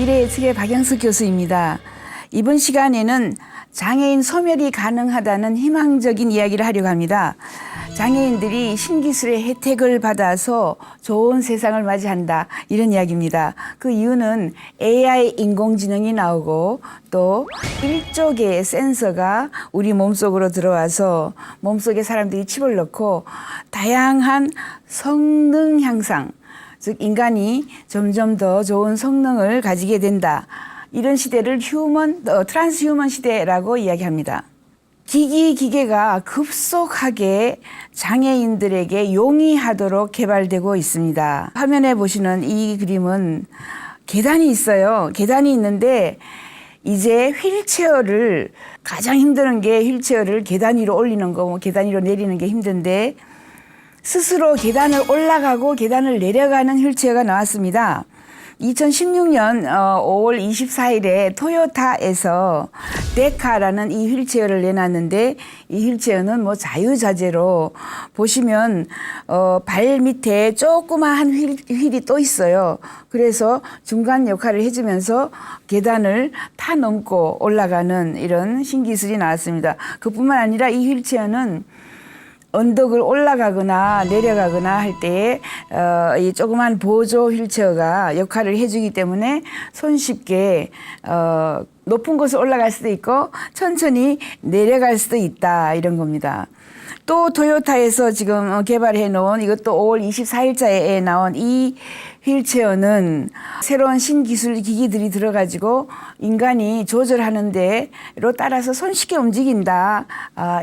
미래의 측의 박영숙 교수입니다. 이번 시간에는 장애인 소멸이 가능하다는 희망적인 이야기를 하려고 합니다. 장애인들이 신기술의 혜택을 받아서 좋은 세상을 맞이한다, 이런 이야기입니다. 그 이유는 AI 인공지능이 나오고 또 1조 개의 센서가 우리 몸속으로 들어와서 몸속에 사람들이 칩을 넣고 다양한 성능 향상, 즉 인간이 점점 더 좋은 성능을 가지게 된다. 이런 시대를 트랜스휴먼 시대라고 이야기합니다. 기계가 급속하게 장애인들에게 용이하도록 개발되고 있습니다. 화면에 보시는 이 그림은 계단이 있어요. 계단이 있는데 이제 휠체어를, 가장 힘든 게 휠체어를 계단 위로 올리는 거, 계단 위로 내리는 게 힘든데 스스로 계단을 올라가고 계단을 내려가는 휠체어가 나왔습니다. 2016년 5월 24일에 토요타에서 데카라는 이 휠체어를 내놨는데, 이 휠체어는 자유자재로 보시면 발 밑에 조그마한 휠이 또 있어요. 그래서 중간 역할을 해주면서 계단을 타 넘고 올라가는 이런 신기술이 나왔습니다. 그뿐만 아니라 이 휠체어는 언덕을 올라가거나 내려가거나 할 때에 이 조그만 보조 휠체어가 역할을 해주기 때문에 손쉽게 높은 곳을 올라갈 수도 있고 천천히 내려갈 수도 있다, 이런 겁니다. 또 토요타에서 지금 개발해 놓은, 이것도 5월 24일자에 나온 이 휠체어는 새로운 신기술 기기들이 들어가지고 인간이 조절하는 데로 따라서 손쉽게 움직인다,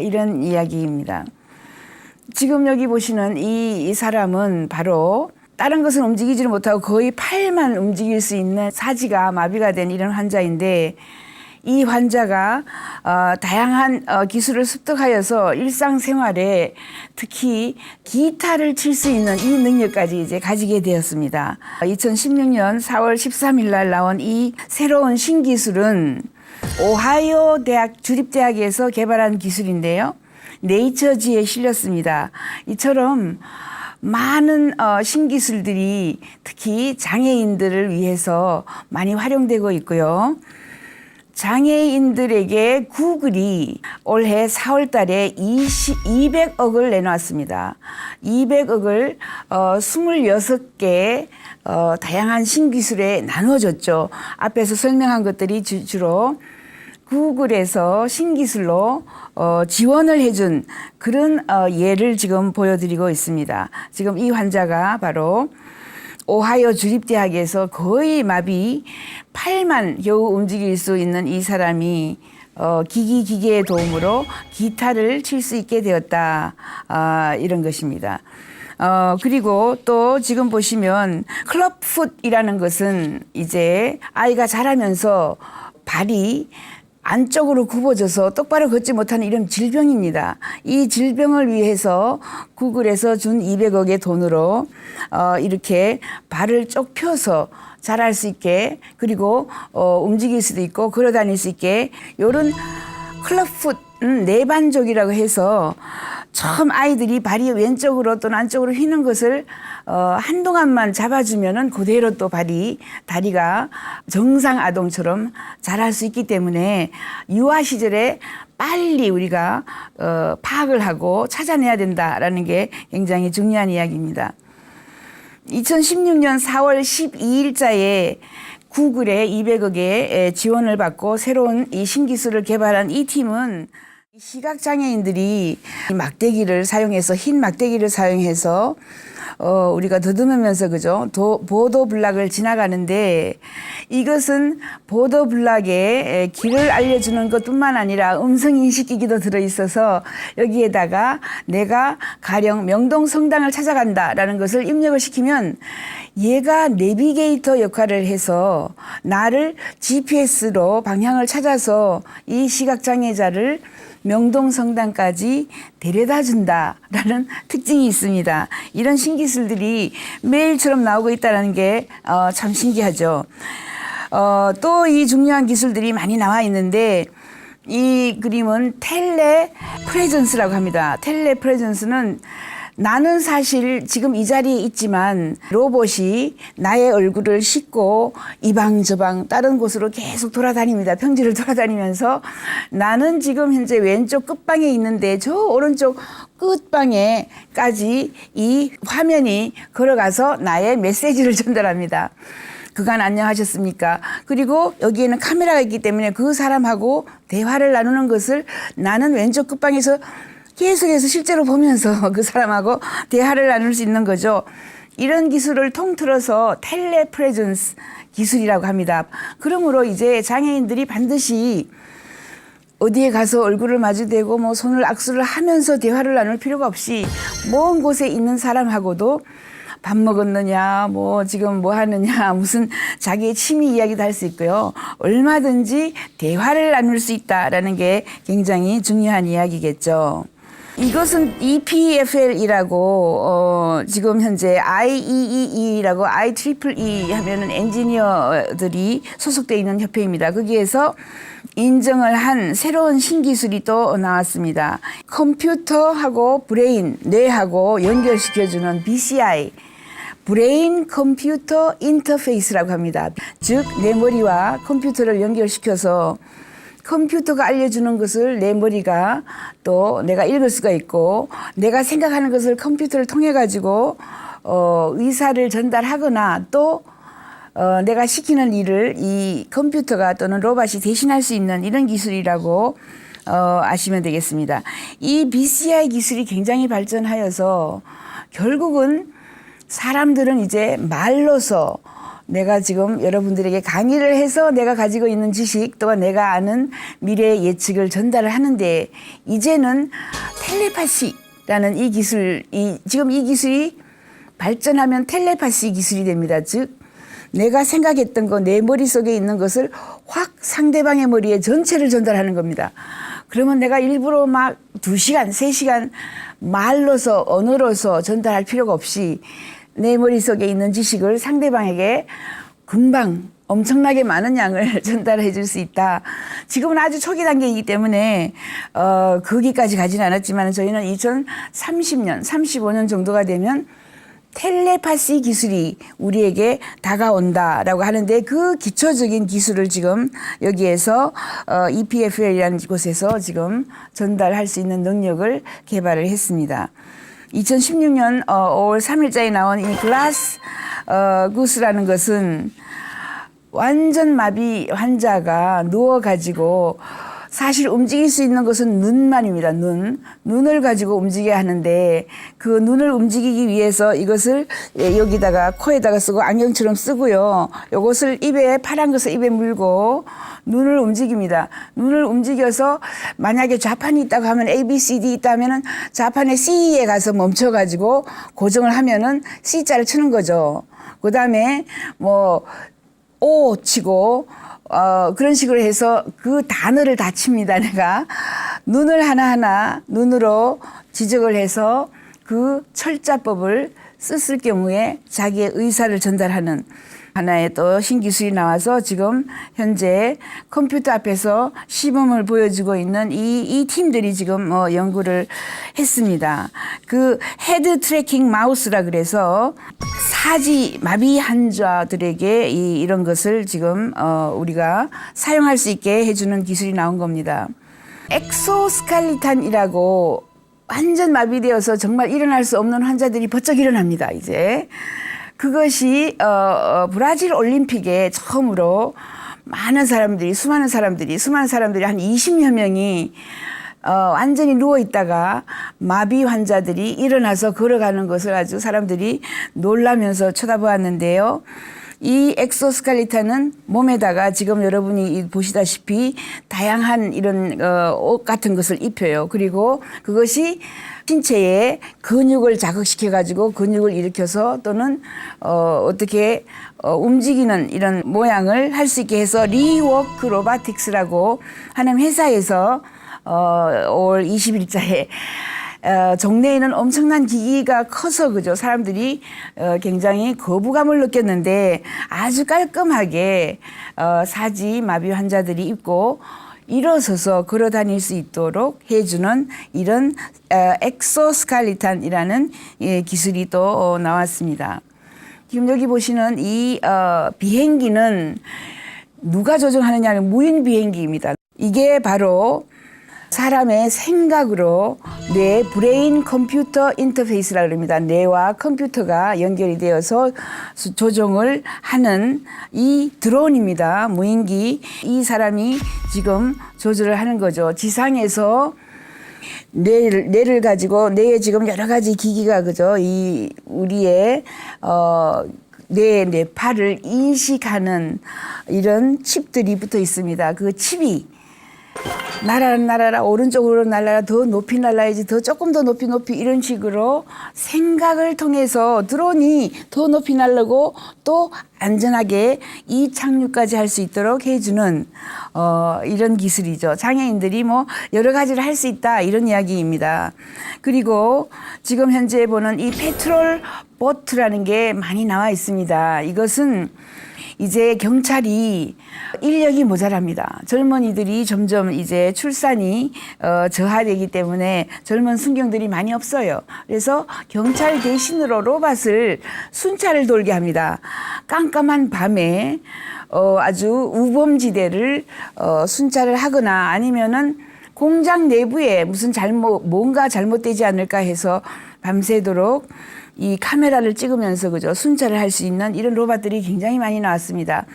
이런 이야기입니다. 지금 여기 보시는 이 사람은 바로 다른 것은 움직이지를 못하고 거의 팔만 움직일 수 있는 사지가 마비가 된 이런 환자인데, 이 환자가 다양한 기술을 습득하여서 일상생활에 특히 기타를 칠 수 있는 이 능력까지 이제 가지게 되었습니다. 2016년 4월 13일 날 나온 이 새로운 신기술은 오하이오 대학 주립대학에서 개발한 기술인데요. 네이처지에 실렸습니다. 이처럼 많은 신기술들이 특히 장애인들을 위해서 많이 활용되고 있고요. 장애인들에게 구글이 올해 4월 달에 200억을 내놨습니다. 200억을 26개 다양한 신기술에 나눠줬죠. 앞에서 설명한 것들이 주로 구글에서 신기술로 지원을 해준 그런 예를 지금 보여드리고 있습니다. 지금 이 환자가 바로 오하이오 주립대학에서 거의 마비 팔만 겨우 움직일 수 있는 이 사람이 기계의 도움으로 기타를 칠 수 있게 되었다, 이런 것입니다. 그리고 또 지금 보시면 클럽풋이라는 것은 이제 아이가 자라면서 발이 안쪽으로 굽어져서 똑바로 걷지 못하는 이런 질병입니다. 이 질병을 위해서 구글에서 준 200억의 돈으로 이렇게 발을 쭉 펴서 자랄 수 있게, 그리고 움직일 수도 있고 걸어 다닐 수 있게, 이런 클럽풋 내반족이라고 해서 처음 아이들이 발이 왼쪽으로 또는 안쪽으로 휘는 것을 한동안만 잡아주면은 그대로 또 다리가 정상 아동처럼 자랄 수 있기 때문에 유아 시절에 빨리 우리가 파악을 하고 찾아내야 된다라는 게 굉장히 중요한 이야기입니다. 2016년 4월 12일자에 구글의 200억의 지원을 받고 새로운 이 신기술을 개발한 이 팀은 시각장애인들이 흰 막대기를 사용해서 우리가 더듬으면서 보도 블락을 지나가는데, 이것은 보도 블락에 길을 알려주는 것뿐만 아니라 음성 인식기기도 들어있어서 여기에다가 내가 가령 명동 성당을 찾아간다라는 것을 입력을 시키면 얘가 내비게이터 역할을 해서 나를 GPS로 방향을 찾아서 이 시각장애자를 명동 성당까지 데려다 준다라는 특징이 있습니다. 이런 신기술들이 매일처럼 나오고 있다는 게 참 신기하죠. 또 이 중요한 기술들이 많이 나와 있는데, 이 그림은 텔레 프레전스라고 합니다. 텔레 프레전스는 나는 사실 지금 이 자리에 있지만 로봇이 나의 얼굴을 씻고 이 방 저 방 다른 곳으로 계속 돌아다닙니다. 평지를 돌아다니면서 나는 지금 현재 왼쪽 끝방에 있는데 저 오른쪽 끝방에까지 이 화면이 걸어가서 나의 메시지를 전달합니다. 그간 안녕하셨습니까? 그리고 여기에는 카메라가 있기 때문에 그 사람하고 대화를 나누는 것을 나는 왼쪽 끝방에서 계속해서 실제로 보면서 그 사람하고 대화를 나눌 수 있는 거죠. 이런 기술을 통틀어서 텔레프레전스 기술이라고 합니다. 그러므로 이제 장애인들이 반드시 어디에 가서 얼굴을 마주대고 뭐 손을 악수를 하면서 대화를 나눌 필요가 없이 먼 곳에 있는 사람하고도 밥 먹었느냐, 뭐 지금 뭐 하느냐, 무슨 자기의 취미 이야기도 할 수 있고요. 얼마든지 대화를 나눌 수 있다라는 게 굉장히 중요한 이야기겠죠. 이것은 EPFL이라고 지금 현재 IEEE라고 IEEE 하면은 엔지니어들이 소속돼 있는 협회입니다. 거기에서 인정을 한 새로운 신기술이 또 나왔습니다. 컴퓨터하고 브레인, 뇌하고 연결시켜주는 BCI, 브레인 컴퓨터 인터페이스라고 합니다. 즉, 내 머리와 컴퓨터를 연결시켜서 컴퓨터가 알려주는 것을 내 머리가 또 내가 읽을 수가 있고 내가 생각하는 것을 컴퓨터를 통해 가지고 의사를 전달하거나 또 내가 시키는 일을 이 컴퓨터가 또는 로봇이 대신할 수 있는 이런 기술이라고 아시면 되겠습니다. 이 BCI 기술이 굉장히 발전하여서 결국은 사람들은 이제 말로서 내가 지금 여러분들에게 강의를 해서 내가 가지고 있는 지식 또한 내가 아는 미래 예측을 전달을 하는데 이제는 텔레파시라는 이 기술, 지금 이 기술이 발전하면 텔레파시 기술이 됩니다. 즉 내가 생각했던 거 내 머릿속에 있는 것을 확 상대방의 머리에 전체를 전달하는 겁니다. 그러면 내가 일부러 막 2시간, 3시간 말로서 언어로서 전달할 필요가 없이 내 머릿속에 있는 지식을 상대방에게 금방 엄청나게 많은 양을 전달해 줄 수 있다. 지금은 아주 초기 단계이기 때문에 거기까지 가지는 않았지만 저희는 2030년, 35년 정도가 되면 텔레파시 기술이 우리에게 다가온다라고 하는데 그 기초적인 기술을 지금 여기에서 EPFL이라는 곳에서 지금 전달할 수 있는 능력을 개발을 했습니다. 2016년 5월 3일자에 나온 이 글라스 구스라는 것은 완전 마비 환자가 누워가지고 사실 움직일 수 있는 것은 눈만입니다. 눈을 가지고 움직여야 하는데 그 눈을 움직이기 위해서 이것을 여기다가 코에다가 쓰고 안경처럼 쓰고요. 이것을 입에 파란 것을 입에 물고 눈을 움직입니다. 눈을 움직여서 만약에 좌판이 있다고 하면 A, B, C, D 있다면은 좌판의 C에 가서 멈춰가지고 고정을 하면은 C자를 치는 거죠. 그 다음에 뭐 O 치고 그런 식으로 해서 그 단어를 다 칩니다. 내가 눈을 하나하나 눈으로 지적을 해서 그 철자법을 썼을 경우에 자기의 의사를 전달하는 하나의 또 신기술이 나와서 지금 현재 컴퓨터 앞에서 시범을 보여주고 있는 이 팀들이 지금 연구를 했습니다. 그 헤드 트래킹 마우스라 그래서 사지 마비 환자들에게 이런 것을 지금 우리가 사용할 수 있게 해주는 기술이 나온 겁니다. 엑소스칼리탄이라고 완전 마비되어서 정말 일어날 수 없는 환자들이 번쩍 일어납니다. 이제 그것이 브라질 올림픽에 처음으로 수많은 사람들이 한 20여 명이 완전히 누워 있다가 마비 환자들이 일어나서 걸어가는 것을 아주 사람들이 놀라면서 쳐다보았는데요. 이 엑소스칼리탄은 몸에다가 지금 여러분이 보시다시피 다양한 이런 옷 같은 것을 입혀요. 그리고 그것이 신체에 근육을 자극시켜 가지고 근육을 일으켜서 또는 어떻게 움직이는 이런 모양을 할 수 있게 해서 리워크 로보틱스라고 하는 회사에서 5월 20일자에 정내에는 엄청난 기기가 커서 그죠. 사람들이 굉장히 거부감을 느꼈는데 아주 깔끔하게 사지 마비 환자들이 입고 일어서서 걸어 다닐 수 있도록 해주는 이런 엑소스칼리탄이라는 기술이 또 나왔습니다. 지금 여기 보시는 이 비행기는 누가 조종하느냐는 무인 비행기입니다. 이게 바로 사람의 생각으로 뇌 브레인 컴퓨터 인터페이스라고 합니다. 뇌와 컴퓨터가 연결이 되어서 조종을 하는 이 드론입니다. 무인기. 이 사람이 지금 조절을 하는 거죠. 지상에서 뇌를 가지고 뇌에 지금 여러 가지 기기가 그죠. 이 우리의 뇌파를 인식하는 이런 칩들이 붙어 있습니다. 그 칩이 날아라 오른쪽으로 날아라 더 높이 날아야지 더 조금 더 높이 이런 식으로 생각을 통해서 드론이 더 높이 날르고 또 안전하게 이 착륙까지 할 수 있도록 해주는 이런 기술이죠. 장애인들이 뭐 여러 가지를 할 수 있다 이런 이야기입니다. 그리고 지금 현재 보는 이 페트롤 보트라는 게 많이 나와 있습니다. 이것은 이제 경찰이 인력이 모자랍니다. 젊은이들이 점점 이제 출산이 저하되기 때문에 젊은 순경들이 많이 없어요. 그래서 경찰 대신으로 로봇을 순찰을 돌게 합니다. 깜깜한 밤에 아주 우범지대를 순찰을 하거나 아니면은 공장 내부에 무슨 뭔가 잘못되지 않을까 해서 밤새도록 이 카메라를 찍으면서 그죠 순찰을 할 수 있는 이런 로봇들이 굉장히 많이 나왔습니다.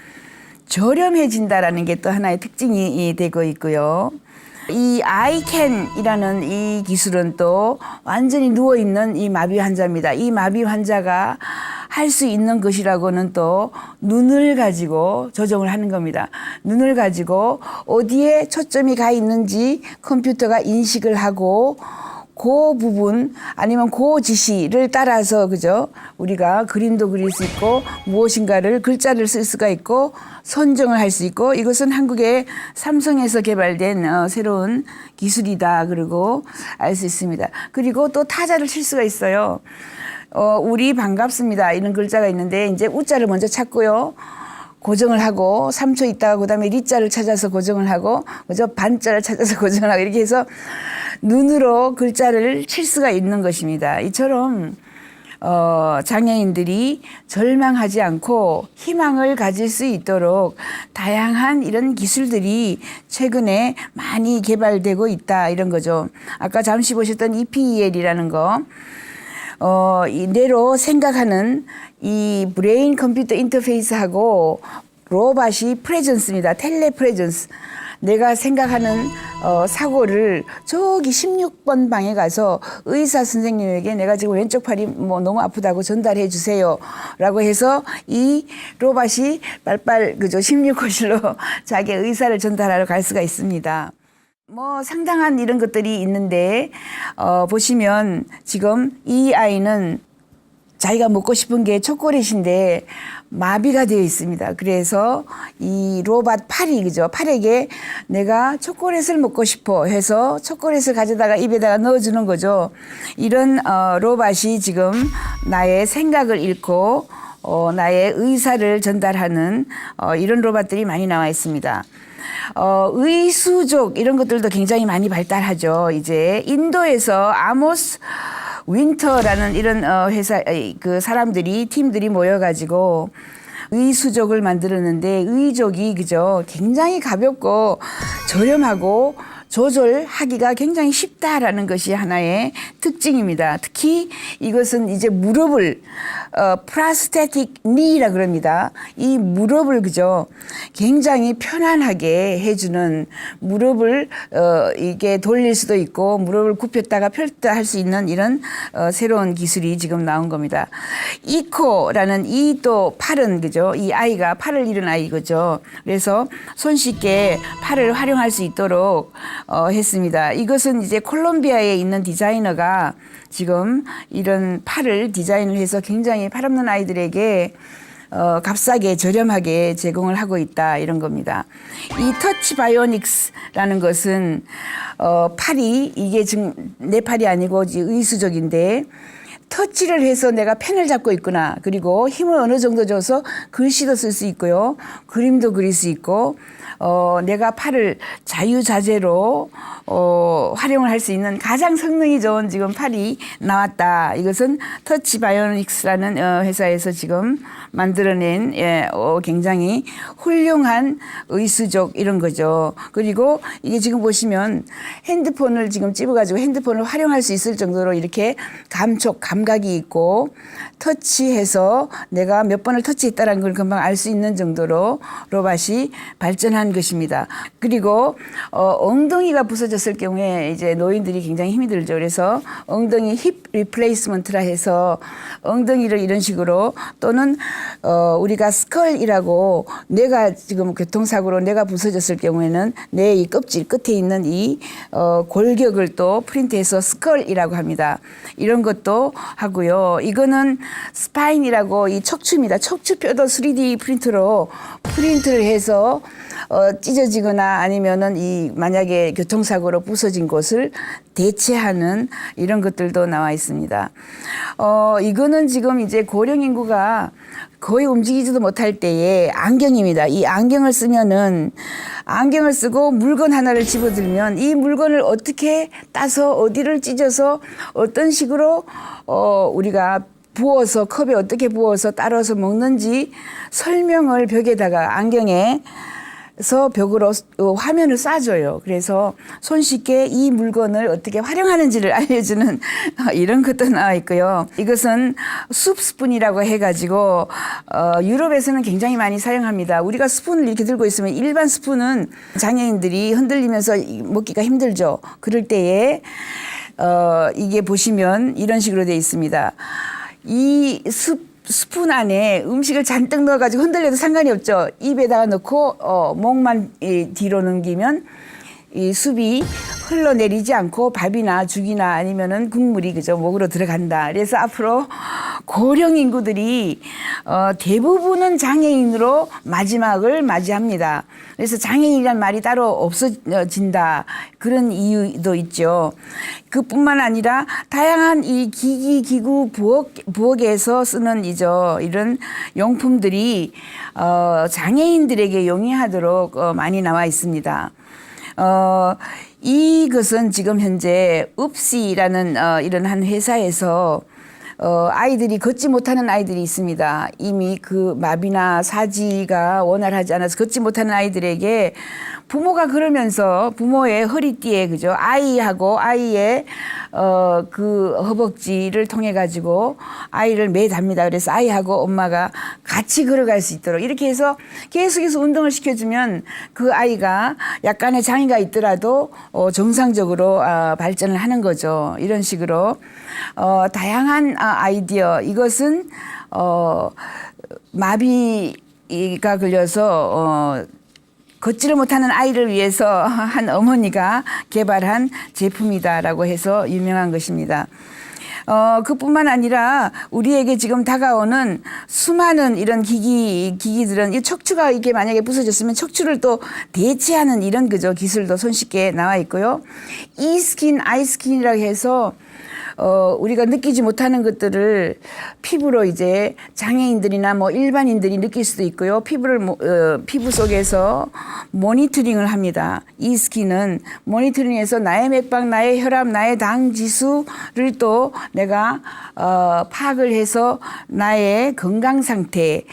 저렴해진다라는 게 또 하나의 특징이 되고 있고요. 이 아이캔이라는 이 기술은 또 완전히 누워 있는 이 마비 환자입니다. 이 마비 환자가 할 수 있는 것이라고는 또 눈을 가지고 조정을 하는 겁니다. 눈을 가지고 어디에 초점이 가 있는지 컴퓨터가 인식을 하고 그 부분 아니면 그 지시를 따라서 그죠 우리가 그림도 그릴 수 있고 무엇인가를 글자를 쓸 수가 있고 선정을 할 수 있고 이것은 한국의 삼성에서 개발된 새로운 기술이다 그리고 알 수 있습니다. 그리고 또 타자를 칠 수가 있어요. 우리 반갑습니다 이런 글자가 있는데 이제 우자를 먼저 찾고요. 고정을 하고 3초 있다가 그다음에 리자를 찾아서 고정을 하고 그죠 반자를 찾아서 고정을 하고 이렇게 해서 눈으로 글자를 칠 수가 있는 것입니다. 이처럼 장애인들이 절망하지 않고 희망을 가질 수 있도록 다양한 이런 기술들이 최근에 많이 개발되고 있다 이런 거죠. 아까 잠시 보셨던 EPEL이라는 거 이 뇌로 생각하는 이 브레인 컴퓨터 인터페이스하고 로봇이 프레전스입니다. 텔레프레전스. 내가 생각하는 사고를 저기 16번 방에 가서 의사 선생님에게 내가 지금 왼쪽 팔이 뭐 너무 아프다고 전달해 주세요. 라고 해서 이 로봇이 빨빨 그죠 16호실로 자기 의사를 전달하러 갈 수가 있습니다. 뭐 상당한 이런 것들이 있는데 보시면 지금 이 아이는 자기가 먹고 싶은 게 초콜릿인데 마비가 되어 있습니다. 그래서 이 로봇 팔이 그죠? 팔에게 내가 초콜릿을 먹고 싶어 해서 초콜릿을 가져다가 입에다가 넣어주는 거죠. 이런 로봇이 지금 나의 생각을 읽고 나의 의사를 전달하는 이런 로봇들이 많이 나와 있습니다. 의수족 이런 것들도 굉장히 많이 발달하죠. 이제 인도에서 아모스 윈터라는 이런 회사 그 사람들이 팀들이 모여가지고 의수족을 만들었는데 의족이 그죠 굉장히 가볍고 저렴하고 조절하기가 굉장히 쉽다라는 것이 하나의 특징입니다. 특히 이것은 이제 무릎을 프라스테틱 니라 그럽니다. 이 무릎을 그죠 굉장히 편안하게 해주는 무릎을 이게 돌릴 수도 있고 무릎을 굽혔다가 펼다 할 수 있는 이런 새로운 기술이 지금 나온 겁니다. 이코라는 이 또 팔은 그죠 이 아이가 팔을 잃은 아이거죠. 그래서 손쉽게 팔을 활용할 수 있도록 했습니다. 이것은 이제 콜롬비아에 있는 디자이너가 지금 이런 팔을 디자인을 해서 굉장히 팔 없는 아이들에게 값싸게 저렴하게 제공을 하고 있다 이런 겁니다. 이 터치 바이오닉스라는 것은 팔이 이게 지금 내 팔이 아니고 의수족인데 터치를 해서 내가 펜을 잡고 있구나. 그리고 힘을 어느 정도 줘서 글씨도 쓸 수 있고요. 그림도 그릴 수 있고, 내가 팔을 자유자재로 활용을 할 수 있는 가장 성능이 좋은 지금 팔이 나왔다. 이것은 터치 바이오닉스라는 회사에서 지금 만들어낸 굉장히 훌륭한 의수족 이런 거죠. 그리고 이게 지금 보시면 핸드폰을 지금 찝어가지고 핸드폰을 활용할 수 있을 정도로 이렇게 감각이 있고 터치해서 내가 몇 번을 터치했다는 걸 금방 알 수 있는 정도로 로봇이 발전한 것입니다. 그리고 엉덩이가 부서졌을 경우에 이제 노인들이 굉장히 힘이 들죠. 그래서 엉덩이 힙 리플레이스먼트라 해서 엉덩이를 이런 식으로 또는 우리가 스컬이라고 뇌가 지금 교통사고로 뇌가 부서졌을 경우에는 뇌 이 껍질 끝에 있는 이 골격을 또 프린트해서 스컬이라고 합니다. 이런 것도 하고요. 이거는 스파인이라고 이 척추입니다. 척추뼈도 3D 프린터로 프린트를 해서 찢어지거나 아니면은 이 만약에 교통사고로 부서진 곳을 대체하는 이런 것들도 나와 있습니다. 이거는 지금 이제 고령 인구가 거의 움직이지도 못할 때에 안경입니다. 이 안경을 쓰면은 안경을 쓰고 물건 하나를 집어들면 이 물건을 어떻게 따서 어디를 찢어서 어떤 식으로 우리가 부어서 컵에 어떻게 부어서 따라서 먹는지 설명을 벽에다가 안경에 서 벽으로 화면을 쏴줘요. 그래서 손쉽게 이 물건을 어떻게 활용하는지를 알려주는 이런 것도 나와 있고요. 이것은 숲스푼이라고 해가지고 유럽에서는 굉장히 많이 사용합니다. 우리가 스푼을 이렇게 들고 있으면 일반 스푼은 장애인들이 흔들리면서 먹기가 힘들죠. 그럴 때에 이게 보시면 이런 식으로 되어 있습니다. 이 스푼 안에 음식을 잔뜩 넣어가지고 흔들려도 상관이 없죠. 입에다가 넣고 목만 뒤로 넘기면 이 숲이 흘러내리지 않고 밥이나 죽이나 아니면은 국물이 그죠 목으로 들어간다. 그래서 앞으로 고령 인구들이 대부분은 장애인으로 마지막을 맞이합니다. 그래서 장애인이란 말이 따로 없어진다. 그런 이유도 있죠. 그뿐만 아니라 다양한 이 기기, 기구, 부엌에서 쓰는 이런 용품들이 장애인들에게 용이하도록 많이 나와 있습니다. 이것은 지금 현재 읍시라는 이런 한 회사에서 아이들이 걷지 못하는 아이들이 있습니다. 이미 그 마비나 사지가 원활하지 않아서 걷지 못하는 아이들에게 부모가 그러면서 부모의 허리띠에 그죠 아이하고 아이의 그 허벅지를 통해 가지고 아이를 매답니다. 그래서 아이하고 엄마가 같이 걸어갈 수 있도록 이렇게 해서 계속해서 운동을 시켜주면 그 아이가 약간의 장애가 있더라도 정상적으로 발전을 하는 거죠. 이런 식으로 다양한 아이디어 이것은 마비가 걸려서 걷지를 못하는 아이를 위해서 한 어머니가 개발한 제품이다라고 해서 유명한 것입니다. 그뿐만 아니라 우리에게 지금 다가오는 수많은 이런 기기들은 이 척추가 이게 만약에 부서졌으면 척추를 또 대체하는 이런 그죠 기술도 손쉽게 나와 있고요. 이스킨, 아이스킨이라고 해서 우리가 느끼지 못하는 것들을 피부로 이제 장애인들이나 뭐 일반인들이 느낄 수도 있고요. 피부 속에서 모니터링을 합니다. 이 스킨은 모니터링해서 나의 맥박, 나의 혈압, 나의 당 지수를 또 내가 파악을 해서 나의 건강 상태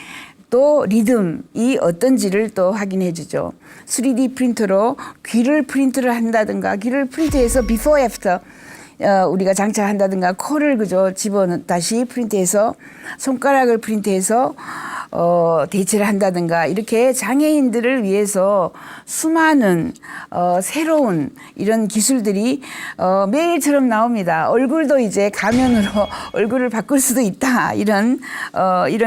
또 리듬이 어떤지를 또 확인해 주죠. 3D 프린터로 귀를 프린트를 한다든가 귀를 프린트해서 before after 우리가 장착한다든가 코를 그저 다시 프린트해서 손가락을 프린트해서 대체를 한다든가 이렇게 장애인들을 위해서 수많은 새로운 이런 기술들이 매일처럼 나옵니다. 얼굴도 이제 가면으로 얼굴을 바꿀 수도 있다. 이런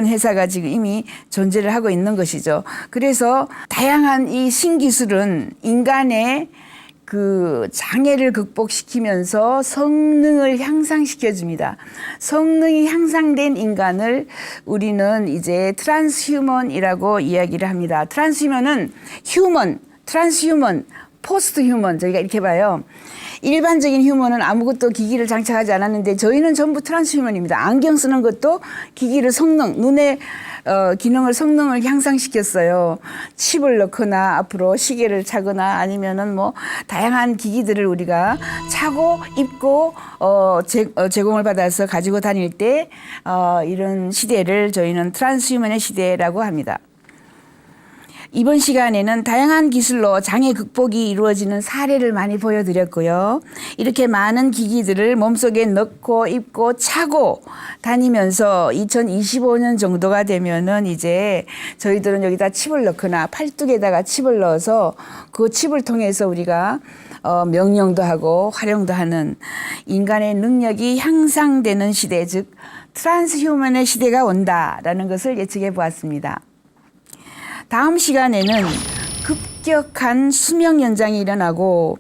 회사가 지금 이미 존재를 하고 있는 것이죠. 그래서 다양한 이 신기술은 인간의 그 장애를 극복시키면서 성능을 향상시켜줍니다. 성능이 향상된 인간을 우리는 이제 트랜스휴먼이라고 이야기를 합니다. 트랜스휴먼은 트랜스휴먼, 포스트 휴먼 저희가 이렇게 봐요. 일반적인 휴먼은 아무것도 기기를 장착하지 않았는데 저희는 전부 트랜스 휴먼입니다. 안경 쓰는 것도 기기를 눈의 기능을 성능을 향상시켰어요. 칩을 넣거나 앞으로 시계를 차거나 아니면은 뭐 다양한 기기들을 우리가 차고 입고 제공을 받아서 가지고 다닐 때 이런 시대를 저희는 트랜스 휴먼의 시대라고 합니다. 이번 시간에는 다양한 기술로 장애 극복이 이루어지는 사례를 많이 보여드렸고요. 이렇게 많은 기기들을 몸속에 넣고 입고 차고 다니면서 2025년 정도가 되면은 이제 저희들은 여기다 칩을 넣거나 팔뚝에다가 칩을 넣어서 그 칩을 통해서 우리가 명령도 하고 활용도 하는 인간의 능력이 향상되는 시대, 즉 트랜스 휴먼의 시대가 온다라는 것을 예측해 보았습니다. 다음 시간에는 급격한 수명 연장이 일어나고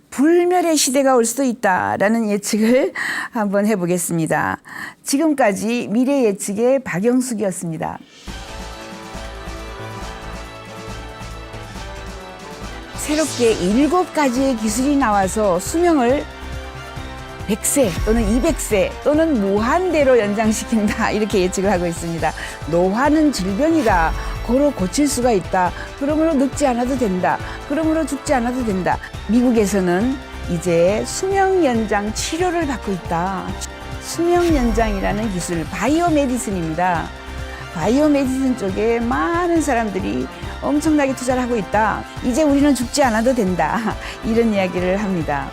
불멸의 시대가 올 수도 있다라는 예측을 한번 해보겠습니다. 지금까지 미래 예측의 박영숙이었습니다. 새롭게 7가지의 기술이 나와서 수명을 100세 또는 200세 또는 무한대로 연장시킨다 이렇게 예측을 하고 있습니다. 노화는 질병이다. 고로 고칠 수가 있다. 그러므로 늙지 않아도 된다. 그러므로 죽지 않아도 된다. 미국에서는 이제 수명 연장 치료를 받고 있다. 수명 연장이라는 기술, 바이오 메디슨입니다. 바이오 메디슨 쪽에 많은 사람들이 엄청나게 투자를 하고 있다. 이제 우리는 죽지 않아도 된다. 이런 이야기를 합니다.